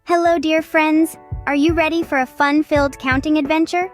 Hello, dear friends. Are you ready for a fun-filled counting adventure?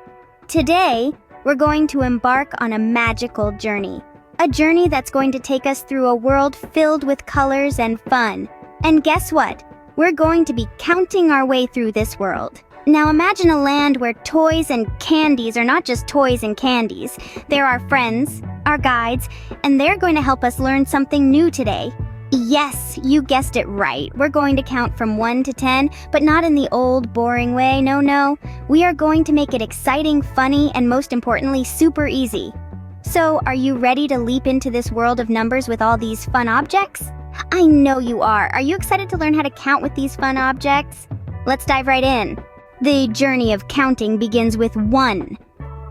Today, we're going to embark on a magical journey. A journey that's going to take us through a world filled with colors and fun. And guess what? We're going to be counting our way through this world. Now imagine a land where toys and candies are not just toys and candies. They're our friends, our guides, and they're going to help us learn something new today. Yes, you guessed it right. We're going to count from 1 to 10, but not in the old, boring way. No. We are going to make it exciting, funny, and most importantly, super easy. So, are you ready to leap into this world of numbers with all these fun objects? I know you are. Are you excited to learn how to count with these fun objects? Let's dive right in. The journey of counting begins with 1.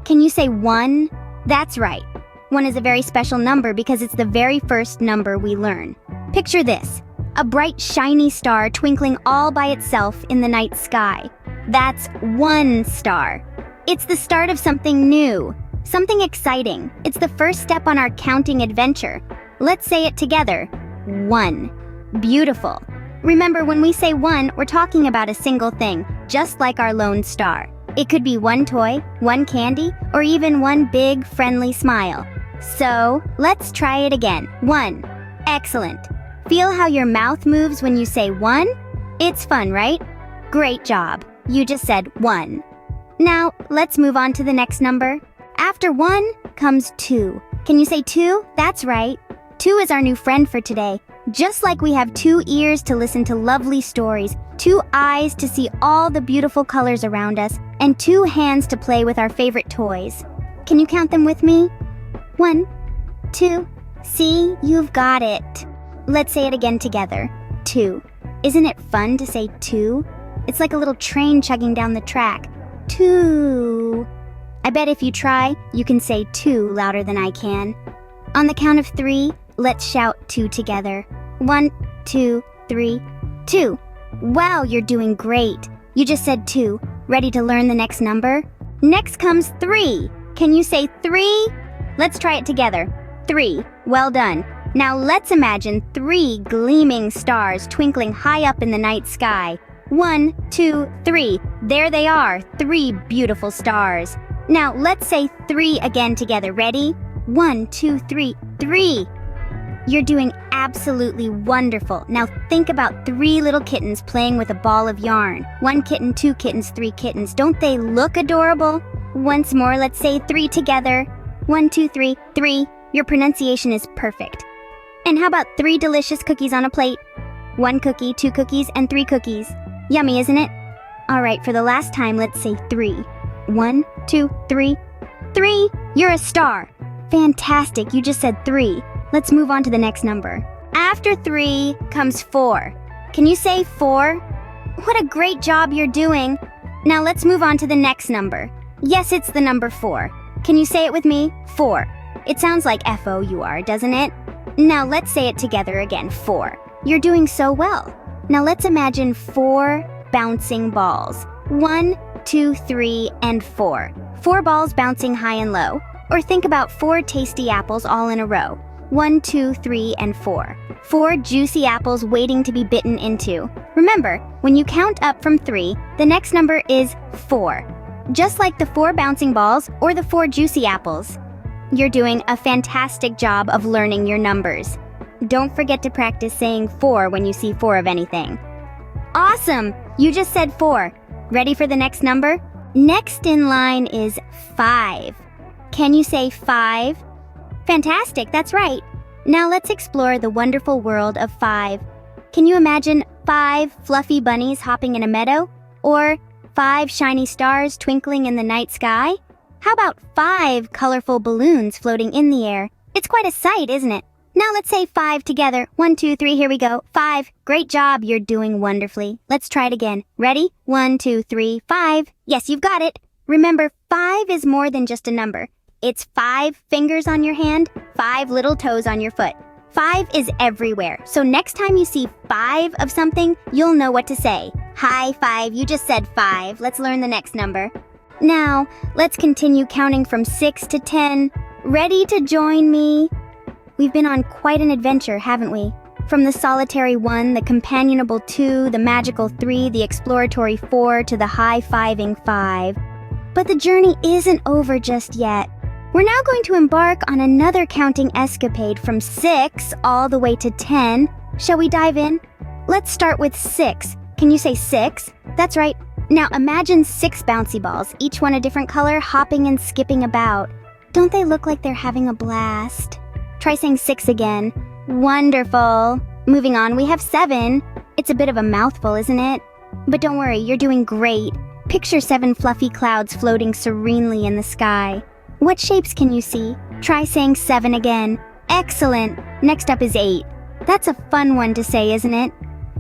Can you say 1? That's right. 1 is a very special number because it's the very first number we learn. Picture this, a bright, shiny star twinkling all by itself in the night sky. That's 1 star. It's the start of something new, something exciting. It's the first step on our counting adventure. Let's say it together. 1. Beautiful. Remember, when we say 1, we're talking about a single thing, just like our lone star. It could be 1 toy, 1 candy, or even 1 big, friendly smile. So, let's try it again. 1. Excellent. Feel how your mouth moves when you say 1? It's fun, right? Great job. You just said 1. Now, let's move on to the next number. After 1 comes 2. Can you say 2? That's right. 2 is our new friend for today. Just like we have 2 ears to listen to lovely stories, 2 eyes to see all the beautiful colors around us, and 2 hands to play with our favorite toys. Can you count them with me? 1, 2. See, you've got it. Let's say it again together. 2. Isn't it fun to say 2? It's like a little train chugging down the track. 2. I bet if you try, you can say 2 louder than I can. On the count of 3, let's shout 2 together. 1, 2, 3, 2. Wow, you're doing great. You just said 2. Ready to learn the next number? Next comes 3. Can you say 3? Let's try it together. 3. Well done. Now let's imagine 3 gleaming stars twinkling high up in the night sky. 1, 2, 3. There they are, 3 beautiful stars. Now let's say 3 again together. Ready? 1, 2, 3, 3. You're doing absolutely wonderful. Now think about 3 little kittens playing with a ball of yarn. 1 kitten, 2 kittens, 3 kittens. Don't they look adorable? Once more, let's say 3 together. 1, 2, 3, 3. Your pronunciation is perfect. And how about 3 delicious cookies on a plate? 1 cookie, 2 cookies, and 3 cookies. Yummy, isn't it? All right, for the last time, let's say 3. 1, 2, 3. 3! You're a star. Fantastic, you just said 3. Let's move on to the next number. After 3 comes 4. Can you say 4? What a great job you're doing. Now let's move on to the next number. Yes, it's the number 4. Can you say it with me? 4. It sounds like F-O-U-R, doesn't it? Now let's say it together again. 4. You're doing so well. Now let's imagine 4 bouncing balls. 1, 2, 3, and 4. 4 balls bouncing high and low. Or think about 4 tasty apples all in a row. 1, 2, 3, and 4. 4 juicy apples waiting to be bitten into. Remember, when you count up from 3, the next number is 4. Just like the 4 bouncing balls or the 4 juicy apples. You're doing a fantastic job of learning your numbers. Don't forget to practice saying 4 when you see 4 of anything. Awesome! You just said 4. Ready for the next number? Next in line is 5. Can you say 5? Fantastic, that's right. Now let's explore the wonderful world of 5. Can you imagine 5 fluffy bunnies hopping in a meadow? Or 5 shiny stars twinkling in the night sky? How about 5 colorful balloons floating in the air? It's quite a sight, isn't it? Now let's say 5 together. 1, 2, 3, here we go. 5. Great job, you're doing wonderfully. Let's try it again. Ready? 1, 2, 3, 5. Yes, you've got it. Remember, 5 is more than just a number. It's 5 fingers on your hand, 5 little toes on your foot. 5 is everywhere, so next time you see 5 of something, you'll know what to say. High 5, you just said 5. Let's learn the next number. Now, let's continue counting from 6 to 10. Ready to join me? We've been on quite an adventure, haven't we? From the solitary 1, the companionable 2, the magical 3, the exploratory 4, to the high-fiving 5. But the journey isn't over just yet. We're now going to embark on another counting escapade from 6 all the way to 10. Shall we dive in? Let's start with 6. Can you say 6? That's right. Now imagine 6 bouncy balls, each one a different color, hopping and skipping about. Don't they look like they're having a blast? Try saying 6 again. Wonderful. Moving on, we have 7. It's a bit of a mouthful, isn't it? But don't worry, you're doing great. Picture 7 fluffy clouds floating serenely in the sky. What shapes can you see? Try saying 7 again. Excellent. Next up is 8. That's a fun one to say, isn't it?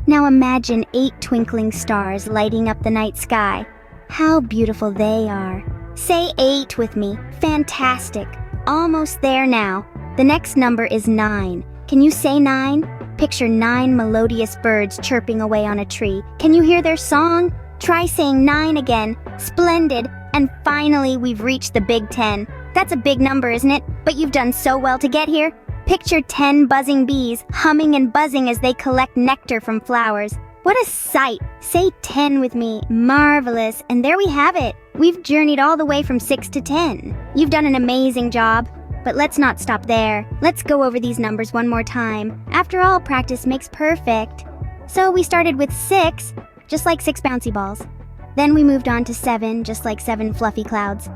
Now imagine 8 twinkling stars lighting up the night sky. How beautiful they are. Say 8 with me. Fantastic. Almost there now. The next number is 9. Can you say 9? Picture 9 melodious birds chirping away on a tree. Can you hear their song? Try saying 9 again. Splendid. And finally, we've reached the big 10. That's a big number, isn't it? But you've done so well to get here. Picture 10 buzzing bees, humming and buzzing as they collect nectar from flowers. What a sight! Say 10 with me. Marvelous. And there we have it. We've journeyed all the way from 6 to 10. You've done an amazing job. But let's not stop there. Let's go over these numbers one more time. After all, practice makes perfect. So we started with 6, just like 6 bouncy balls. Then we moved on to 7, just like 7 fluffy clouds.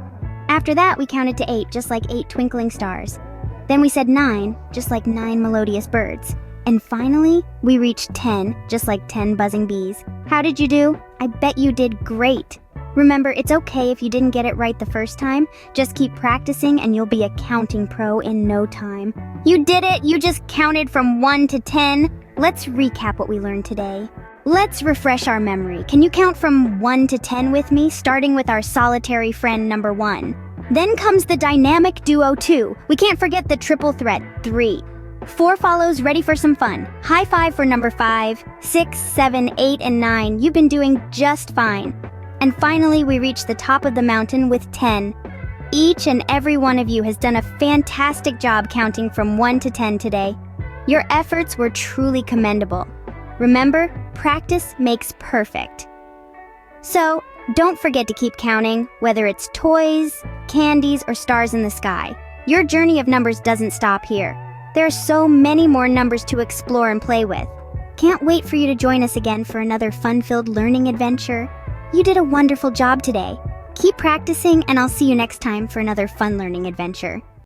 After that, we counted to 8, just like 8 twinkling stars. Then we said 9, just like 9 melodious birds. And finally, we reached 10, just like 10 buzzing bees. How did you do? I bet you did great. Remember, it's okay if you didn't get it right the first time. Just keep practicing and you'll be a counting pro in no time. You did it! You just counted from 1 to 10. Let's recap what we learned today. Let's refresh our memory. Can you count from 1 to 10 with me, starting with our solitary friend number 1? Then comes the dynamic duo 2. We can't forget the triple threat 3. 4 follows, ready for some fun. High five for number 5, 6, 7, 8, and 9. You've been doing just fine. And finally, we reach the top of the mountain with 10. Each and every one of you has done a fantastic job counting from 1 to 10 today. Your efforts were truly commendable. Remember, practice makes perfect. So, don't forget to keep counting, whether it's toys, candies, or stars in the sky. Your journey of numbers doesn't stop here. There are so many more numbers to explore and play with. Can't wait for you to join us again for another fun-filled learning adventure. You did a wonderful job today. Keep practicing, and I'll see you next time for another fun learning adventure.